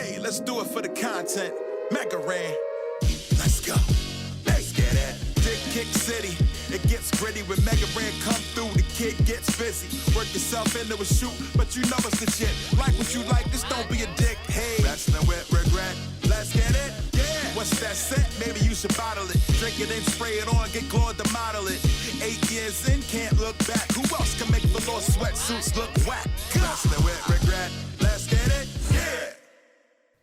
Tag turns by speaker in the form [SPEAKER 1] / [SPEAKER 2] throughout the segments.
[SPEAKER 1] Hey, let's do it for the content. Mega Ran. Let's go. Let's get it. Dick Kick City. It gets gritty when Mega Ran come through. The kid gets busy. Work yourself into a shoot, but you know it's legit. Like what you like, just don't be a dick. Hey, wrestling with regret. Let's get it. Yeah. What's that scent? Maybe you should bottle it. Drink it and spray it on. Get Claude to model it. 8 years in, can't look back. Who else can make velour sweatsuits look whack? Wrestling with regret. Let's get it. Yeah.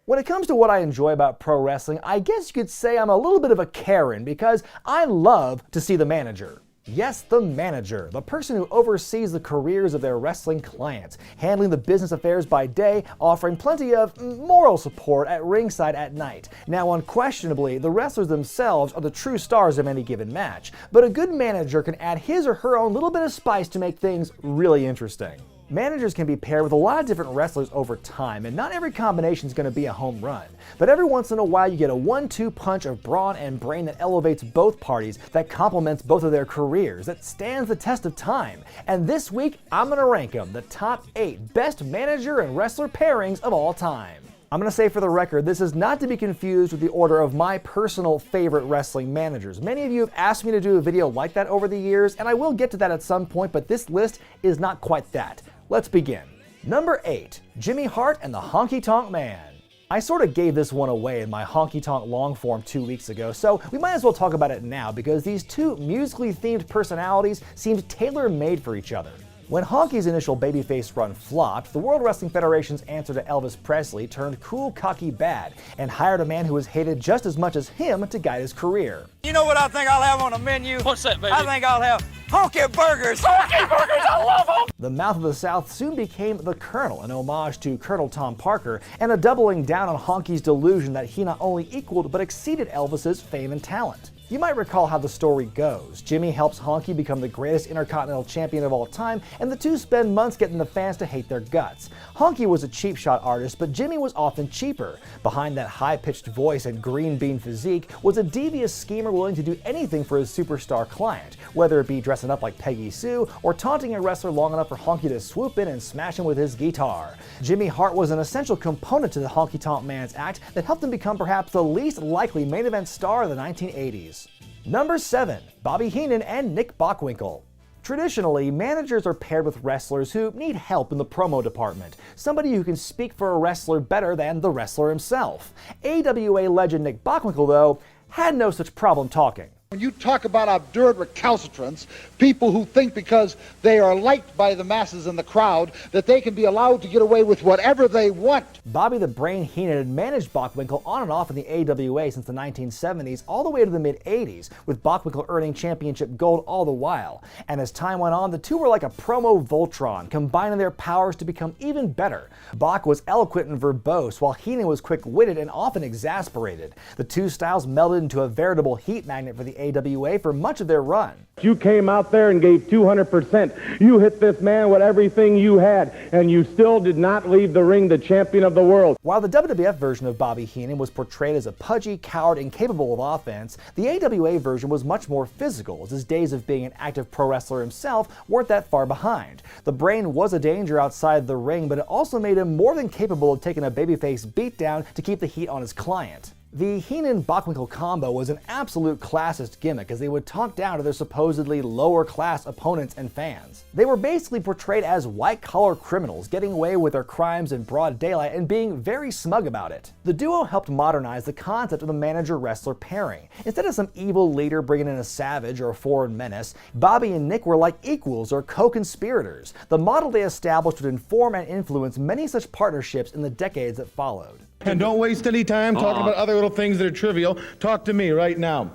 [SPEAKER 2] When it comes to what I enjoy about pro wrestling, I guess you could say I'm a little bit of a Karen because I love to see the manager. Yes, the manager, the person who oversees the careers of their wrestling clients, handling the business affairs by day, offering plenty of moral support at ringside at night. Now, unquestionably, the wrestlers themselves are the true stars of any given match, but a good manager can add his or her own little bit of spice to make things really interesting. Managers can be paired with a lot of different wrestlers over time, and not every combination is going to be a home run. But every once in a while you get a 1-2 punch of brawn and brain that elevates both parties, that complements both of their careers, that stands the test of time. And this week, I'm going to rank them the top 8 best manager and wrestler pairings of all time. I'm going to say for the record, this is not to be confused with the order of my personal favorite wrestling managers. Many of you have asked me to do a video like that over the years, and I will get to that at some point, but this list is not quite that. Let's begin. Number 8, Jimmy Hart and the Honky Tonk Man. I sort of gave this one away in my Honky Tonk long form 2 weeks ago, so we might as well talk about it now because these two musically themed personalities seemed tailor-made for each other. When Honky's initial babyface run flopped, the World Wrestling Federation's answer to Elvis Presley turned cool, cocky, bad, and hired a man who was hated just as much as him to guide his career.
[SPEAKER 3] You know what I think I'll have on the menu?
[SPEAKER 4] What's that, baby?
[SPEAKER 3] I think I'll have honky burgers. Honky burgers, I love them!
[SPEAKER 2] The Mouth of the South soon became the Colonel, an homage to Colonel Tom Parker, and a doubling down on Honky's delusion that he not only equaled but exceeded Elvis's fame and talent. You might recall how the story goes. Jimmy helps Honky become the greatest Intercontinental Champion of all time, and the two spend months getting the fans to hate their guts. Honky was a cheap shot artist, but Jimmy was often cheaper. Behind that high-pitched voice and green bean physique was a devious schemer willing to do anything for his superstar client, whether it be dressing up like Peggy Sue or taunting a wrestler long enough for Honky to swoop in and smash him with his guitar. Jimmy Hart was an essential component to the Honky Tonk Man's act that helped him become perhaps the least likely main event star of the 1980s. Number 7, Bobby Heenan and Nick Bockwinkle. Traditionally, managers are paired with wrestlers who need help in the promo department, somebody who can speak for a wrestler better than the wrestler himself. AWA legend Nick Bockwinkle, though, had no such problem talking.
[SPEAKER 5] When you talk about obdurate recalcitrants, people who think because they are liked by the masses in the crowd that they can be allowed to get away with whatever they want.
[SPEAKER 2] Bobby the Brain Heenan had managed Bockwinkle on and off in the AWA since the 1970s all the way to the mid-80s, with Bockwinkle earning championship gold all the while. And as time went on, the two were like a promo Voltron, combining their powers to become even better. Bock was eloquent and verbose, while Heenan was quick-witted and often exasperated. The two styles melded into a veritable heat magnet for the AWA for much of their run.
[SPEAKER 6] You came out there and gave 200%. You hit this man with everything you had, and you still did not leave the ring the champion of the world.
[SPEAKER 2] While the WWF version of Bobby Heenan was portrayed as a pudgy coward incapable of offense, the AWA version was much more physical, as his days of being an active pro wrestler himself weren't that far behind. The Brain was a danger outside the ring, but it also made him more than capable of taking a babyface beatdown to keep the heat on his client. The Heenan-Bockwinkle combo was an absolute classist gimmick, as they would talk down to their supposedly lower-class opponents and fans. They were basically portrayed as white-collar criminals, getting away with their crimes in broad daylight and being very smug about it. The duo helped modernize the concept of the manager-wrestler pairing. Instead of some evil leader bringing in a savage or a foreign menace, Bobby and Nick were like equals or co-conspirators. The model they established would inform and influence many such partnerships in the decades that followed.
[SPEAKER 6] And don't waste any time talking about other little things that are trivial. Talk to me right now.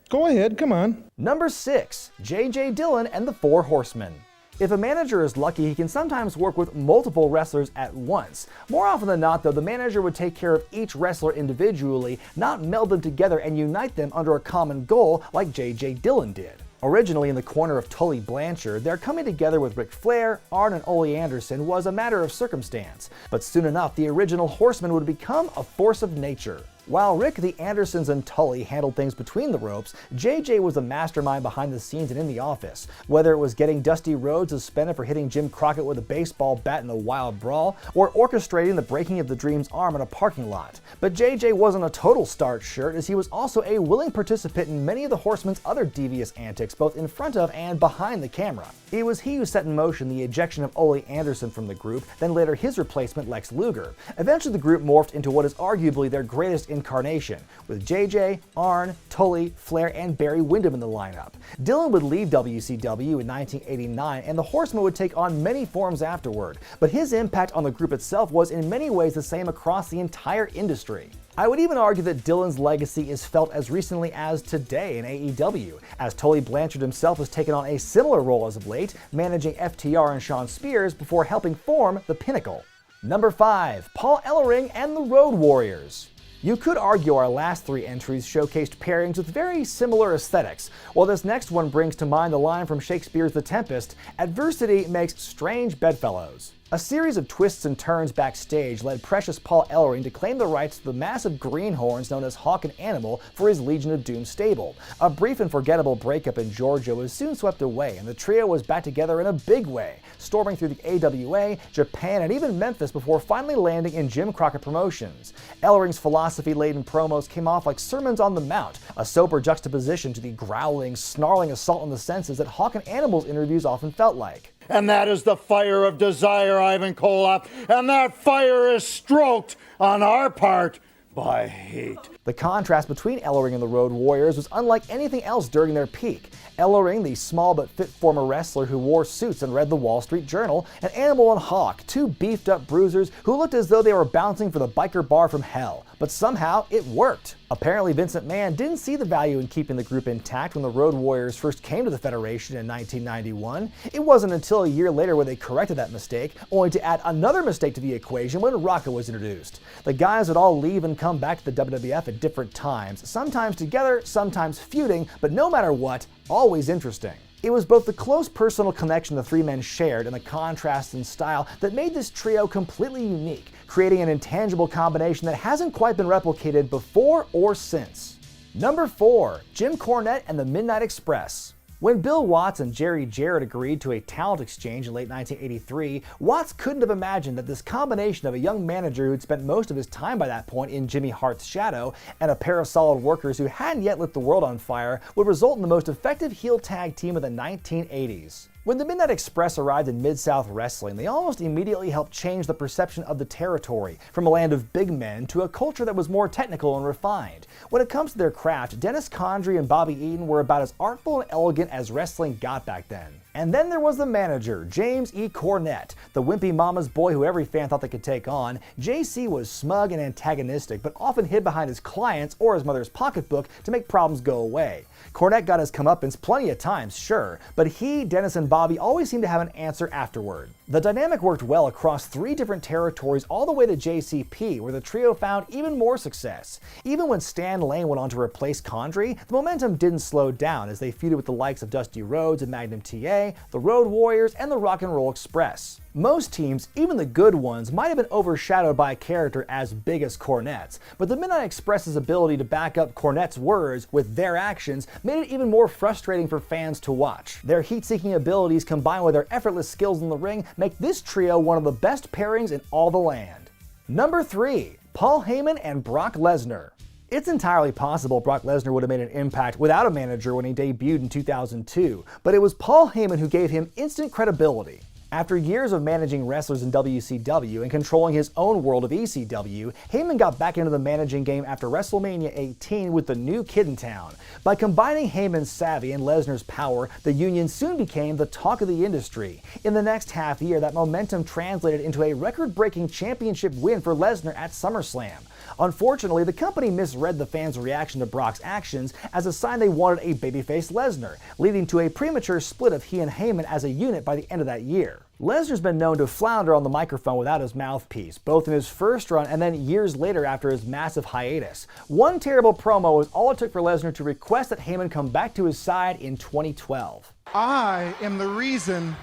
[SPEAKER 6] Go ahead, come on.
[SPEAKER 2] Number 6, J.J. Dillon and the Four Horsemen. If a manager is lucky, he can sometimes work with multiple wrestlers at once. More often than not, though, the manager would take care of each wrestler individually, not meld them together and unite them under a common goal like J.J. Dillon did. Originally in the corner of Tully Blanchard, their coming together with Ric Flair, Arn, and Ole Anderson was a matter of circumstance. But soon enough, the original Horsemen would become a force of nature. While Rick, the Andersons, and Tully handled things between the ropes, JJ was the mastermind behind the scenes and in the office. Whether it was getting Dusty Rhodes suspended for hitting Jim Crockett with a baseball bat in a wild brawl, or orchestrating the breaking of the Dream's arm in a parking lot. But JJ wasn't a total starch shirt, as he was also a willing participant in many of the Horsemen's other devious antics, both in front of and behind the camera. It was he who set in motion the ejection of Ole Anderson from the group, then later his replacement Lex Luger. Eventually the group morphed into what is arguably their greatest incarnation, with JJ, Arn, Tully, Flair, and Barry Windham in the lineup. Dillon would leave WCW in 1989, and the Horsemen would take on many forms afterward, but his impact on the group itself was in many ways the same across the entire industry. I would even argue that Dillon's legacy is felt as recently as today in AEW, as Tully Blanchard himself has taken on a similar role as of late, managing FTR and Shawn Spears before helping form the Pinnacle. Number 5. Paul Ellering and the Road Warriors. You could argue our last 3 entries showcased pairings with very similar aesthetics, while this next one brings to mind the line from Shakespeare's The Tempest, "Adversity makes strange bedfellows." A series of twists and turns backstage led precious Paul Ellering to claim the rights to the massive greenhorns known as Hawk and Animal for his Legion of Doom stable. A brief and forgettable breakup in Georgia was soon swept away, and the trio was back together in a big way, storming through the AWA, Japan, and even Memphis before finally landing in Jim Crockett Promotions. Ellering's philosophy-laden promos came off like sermons on the Mount, a sober juxtaposition to the growling, snarling assault on the senses that Hawk and Animal's interviews often felt like.
[SPEAKER 4] And that is the fire of desire, Ivan Koloff, and that fire is stroked on our part by hate.
[SPEAKER 2] The contrast between Ellering and the Road Warriors was unlike anything else during their peak. Ellering, the small but fit former wrestler who wore suits and read the Wall Street Journal, and Animal and Hawk, 2 beefed-up bruisers who looked as though they were bouncing for the biker bar from hell. But somehow, it worked. Apparently, Vince McMahon didn't see the value in keeping the group intact when the Road Warriors first came to the Federation in 1991. It wasn't until a year later where they corrected that mistake, only to add another mistake to the equation when Rocket was introduced. The guys would all leave and come back to the WWF at different times, sometimes together, sometimes feuding, but no matter what, always interesting. It was both the close personal connection the 3 men shared and the contrast in style that made this trio completely unique, creating an intangible combination that hasn't quite been replicated before or since. Number 4. Jim Cornette and the Midnight Express. When Bill Watts and Jerry Jarrett agreed to a talent exchange in late 1983, Watts couldn't have imagined that this combination of a young manager who'd spent most of his time by that point in Jimmy Hart's shadow and a pair of solid workers who hadn't yet lit the world on fire would result in the most effective heel tag team of the 1980s. When the Midnight Express arrived in Mid-South Wrestling, they almost immediately helped change the perception of the territory, from a land of big men to a culture that was more technical and refined. When it comes to their craft, Dennis Condrey and Bobby Eaton were about as artful and elegant as wrestling got back then. And then there was the manager, James E. Cornette, the wimpy mama's boy who every fan thought they could take on. JC was smug and antagonistic, but often hid behind his clients or his mother's pocketbook to make problems go away. Cornette got his comeuppance plenty of times, sure, but he, Dennis, and Bobby always seemed to have an answer afterward. The dynamic worked well across 3 different territories all the way to JCP, where the trio found even more success. Even when Stan Lane went on to replace Condrey, the momentum didn't slow down as they feuded with the likes of Dusty Rhodes and Magnum TA, the Road Warriors, and the Rock and Roll Express. Most teams, even the good ones, might have been overshadowed by a character as big as Cornette's, but the Midnight Express's ability to back up Cornette's words with their actions made it even more frustrating for fans to watch. Their heat-seeking abilities combined with their effortless skills in the ring make this trio one of the best pairings in all the land. Number 3. Paul Heyman and Brock Lesnar. It's entirely possible Brock Lesnar would have made an impact without a manager when he debuted in 2002, but it was Paul Heyman who gave him instant credibility. After years of managing wrestlers in WCW and controlling his own world of ECW, Heyman got back into the managing game after WrestleMania 18 with the new kid in town. By combining Heyman's savvy and Lesnar's power, the union soon became the talk of the industry. In the next half year, that momentum translated into a record-breaking championship win for Lesnar at SummerSlam. Unfortunately, the company misread the fans' reaction to Brock's actions as a sign they wanted a babyface Lesnar, leading to a premature split of he and Heyman as a unit by the end of that year. Lesnar's been known to flounder on the microphone without his mouthpiece, both in his first run and then years later after his massive hiatus. One terrible promo was all it took for Lesnar to request that Heyman come back to his side in 2012.
[SPEAKER 7] I am the reason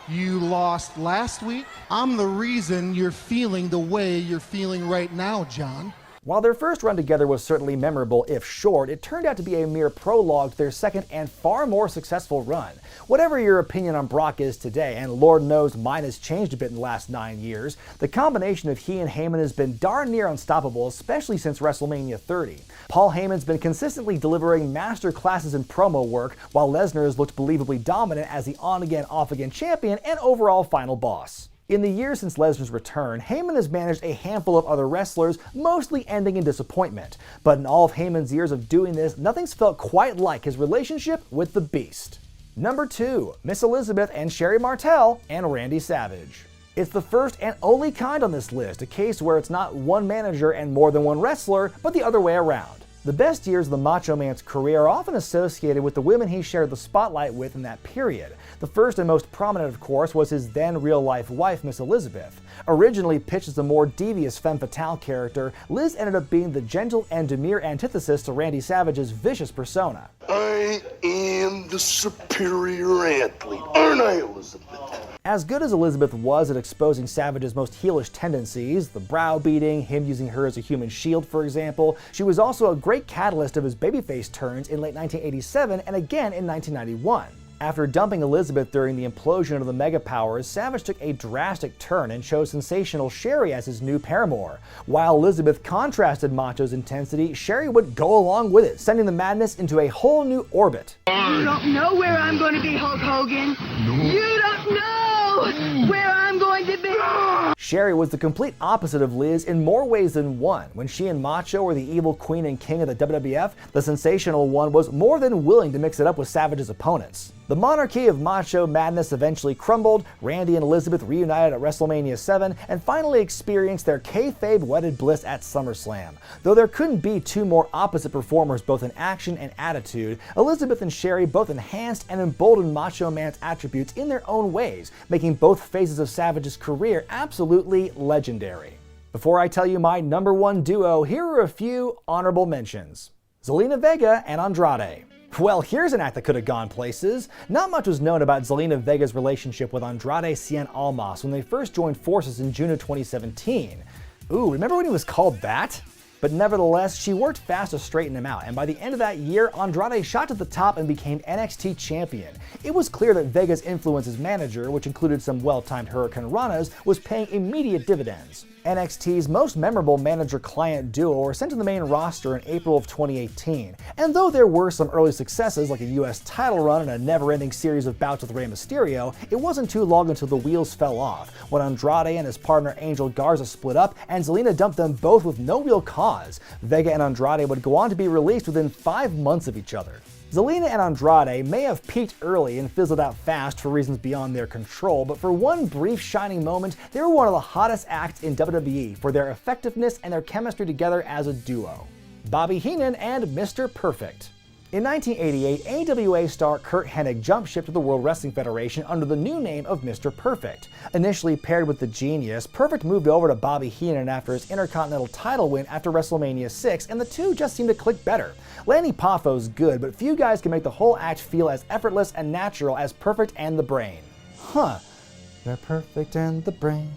[SPEAKER 7] you lost last week. I'm the reason you're feeling the way you're feeling right now, John.
[SPEAKER 2] While their first run together was certainly memorable, if short, it turned out to be a mere prologue to their second and far more successful run. Whatever your opinion on Brock is today, and Lord knows mine has changed a bit in the last 9 years, the combination of he and Heyman has been darn near unstoppable, especially since WrestleMania 30. Paul Heyman's been consistently delivering master classes in promo work, while Lesnar has looked believably dominant as the on-again, off-again champion and overall final boss. In the years since Lesnar's return, Heyman has managed a handful of other wrestlers, mostly ending in disappointment. But in all of Heyman's years of doing this, nothing's felt quite like his relationship with the Beast. Number 2, Miss Elizabeth and Sherry Martell and Randy Savage. It's the first and only kind on this list, a case where it's not one manager and more than one wrestler, but the other way around. The best years of the Macho Man's career are often associated with the women he shared the spotlight with in that period. The first and most prominent, of course, was his then real-life wife, Miss Elizabeth. Originally pitched as a more devious femme fatale character, Liz ended up being the gentle and demure antithesis to Randy Savage's vicious persona.
[SPEAKER 8] I am the superior athlete, aren't I, Elizabeth?
[SPEAKER 2] As good as Elizabeth was at exposing Savage's most heelish tendencies, the browbeating, him using her as a human shield for example, she was also a great catalyst of his babyface turns in late 1987 and again in 1991. After dumping Elizabeth during the implosion of the Mega Powers, Savage took a drastic turn and chose sensational Sherry as his new paramour. While Elizabeth contrasted Macho's intensity, Sherry would go along with it, sending the madness into a whole new orbit.
[SPEAKER 9] You don't know where I'm going to be, Hulk Hogan. No. You don't know where I'm going to be.
[SPEAKER 2] Sherry was the complete opposite of Liz in more ways than one. When she and Macho were the evil queen and king of the WWF, the sensational one was more than willing to mix it up with Savage's opponents. The monarchy of macho madness eventually crumbled, Randy and Elizabeth reunited at WrestleMania 7, and finally experienced their kayfabe wedded bliss at SummerSlam. Though there couldn't be two more opposite performers both in action and attitude, Elizabeth and Sherry both enhanced and emboldened Macho Man's attributes in their own ways, making both phases of Savage's career absolutely legendary. Before I tell you my number one duo, here are a few honorable mentions. Zelina Vega and Andrade. Well, here's an act that could have gone places. Not much was known about Zelina Vega's relationship with Andrade Cien Almas when they first joined forces in June of 2017. Ooh, remember when he was called that? But nevertheless, she worked fast to straighten him out, and by the end of that year, Andrade shot to the top and became NXT champion. It was clear that Vega's influence as manager, which included some well-timed Hurricane Ranas, was paying immediate dividends. NXT's most memorable manager-client duo were sent to the main roster in April of 2018, and though there were some early successes like a US title run and a never-ending series of bouts with Rey Mysterio, it wasn't too long until the wheels fell off, when Andrade and his partner Angel Garza split up and Zelina dumped them both with no real cause. Vega and Andrade would go on to be released within 5 months of each other. Zelina and Andrade may have peaked early and fizzled out fast for reasons beyond their control, but for one brief shining moment, they were one of the hottest acts in WWE for their effectiveness and their chemistry together as a duo. Bobby Heenan and Mr. Perfect. In 1988, AWA star Curt Hennig jumped ship to the World Wrestling Federation under the new name of Mr. Perfect. Initially paired with the Genius, Perfect moved over to Bobby Heenan after his Intercontinental title win after WrestleMania 6, and the two just seemed to click better. Lanny Poffo's good, but few guys can make the whole act feel as effortless and natural as Perfect and the Brain. They're perfect and the brain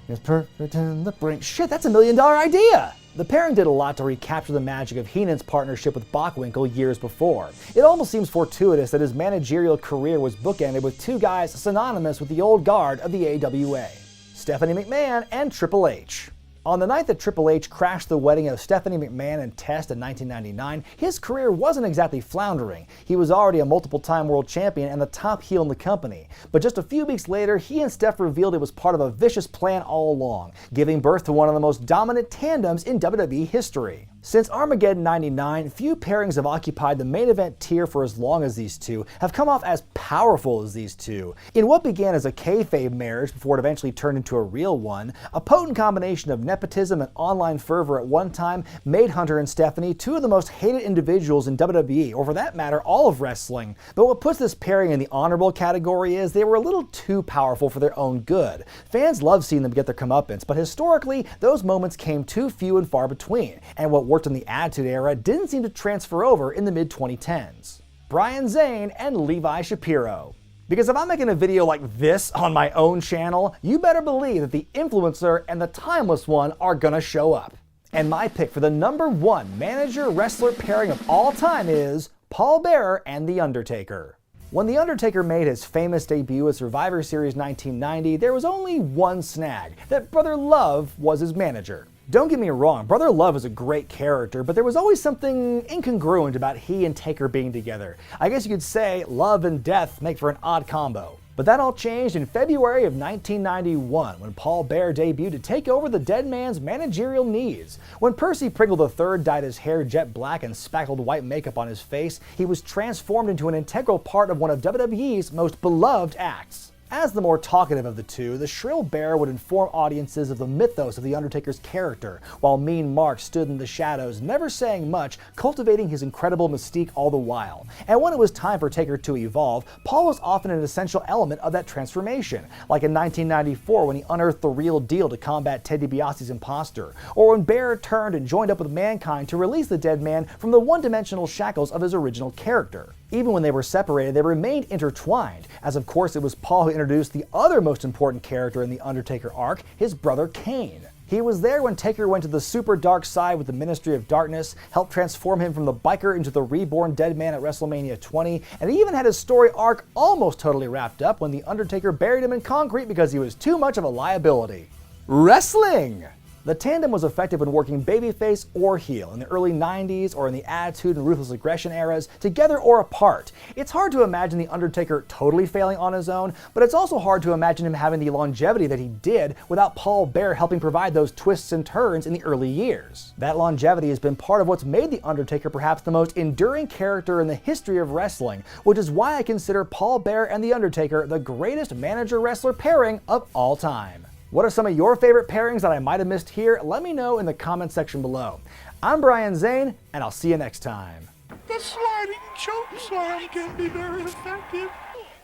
[SPEAKER 2] is perfect and the brain. Shit, that's $1 million idea! The pairing did a lot to recapture the magic of Heenan's partnership with Bockwinkle years before. It almost seems fortuitous that his managerial career was bookended with two guys synonymous with the old guard of the AWA, Stephanie McMahon and Triple H. On the night that Triple H crashed the wedding of Stephanie McMahon and Test in 1999, his career wasn't exactly floundering. He was already a multiple-time world champion and the top heel in the company. But just a few weeks later, he and Steph revealed it was part of a vicious plan all along, giving birth to one of the most dominant tandems in WWE history. Since Armageddon 99, few pairings have occupied the main event tier for as long as these two, have come off as powerful as these two. In what began as a kayfabe marriage before it eventually turned into a real one, a potent combination of nepotism and online fervor at one time made Hunter and Stephanie two of the most hated individuals in WWE, or for that matter, all of wrestling. But what puts this pairing in the honorable category is they were a little too powerful for their own good. Fans love seeing them get their comeuppance, but historically, those moments came too few and far between, and what worked in the Attitude Era didn't seem to transfer over in the mid-2010s. Brian Zane and Levi Shapiro. Because if I'm making a video like this on my own channel, you better believe that the influencer and the timeless one are gonna show up. And my pick for the #1 manager-wrestler pairing of all time is Paul Bearer and The Undertaker. When The Undertaker made his famous debut at Survivor Series 1990, there was only one snag, that Brother Love was his manager. Don't get me wrong, Brother Love is a great character, but there was always something incongruent about he and Taker being together. I guess you could say love and death make for an odd combo. But that all changed in February of 1991 when Paul Bearer debuted to take over the dead man's managerial knees. When Percy Pringle III dyed his hair jet black and spackled white makeup on his face, he was transformed into an integral part of one of WWE's most beloved acts. As the more talkative of the two, the shrill Bear would inform audiences of the mythos of The Undertaker's character, while Mean Mark stood in the shadows, never saying much, cultivating his incredible mystique all the while. And when it was time for Taker to evolve, Paul was often an essential element of that transformation, like in 1994 when he unearthed the real deal to combat Ted DiBiase's imposter, or when Bear turned and joined up with Mankind to release the dead man from the one-dimensional shackles of his original character. Even when they were separated, they remained intertwined, as of course it was Paul who introduced the other most important character in the Undertaker arc, his brother Kane. He was there when Taker went to the super dark side with the Ministry of Darkness, helped transform him from the biker into the reborn dead man at WrestleMania 20, and he even had his story arc almost totally wrapped up when the Undertaker buried him in concrete because he was too much of a liability. Wrestling! The tandem was effective when working babyface or heel in the early 90s or in the Attitude and Ruthless Aggression eras, together or apart. It's hard to imagine The Undertaker totally failing on his own, but it's also hard to imagine him having the longevity that he did without Paul Bearer helping provide those twists and turns in the early years. That longevity has been part of what's made The Undertaker perhaps the most enduring character in the history of wrestling, which is why I consider Paul Bearer and The Undertaker the greatest manager-wrestler pairing of all time. What are some of your favorite pairings that I might have missed here? Let me know in the comment section below. I'm Brian Zane, and I'll see you next time.
[SPEAKER 10] The sliding choke slam can be very effective.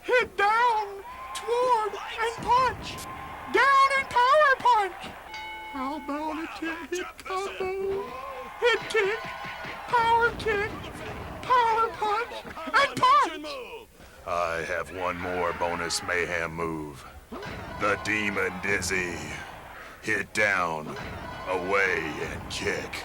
[SPEAKER 10] Hit down, toward, and punch. Down and power punch. How about a 10-hit combo? Hit kick, power punch, and punch.
[SPEAKER 8] I have one more bonus mayhem move. The Demon Dizzy. Hit down, away, and kick.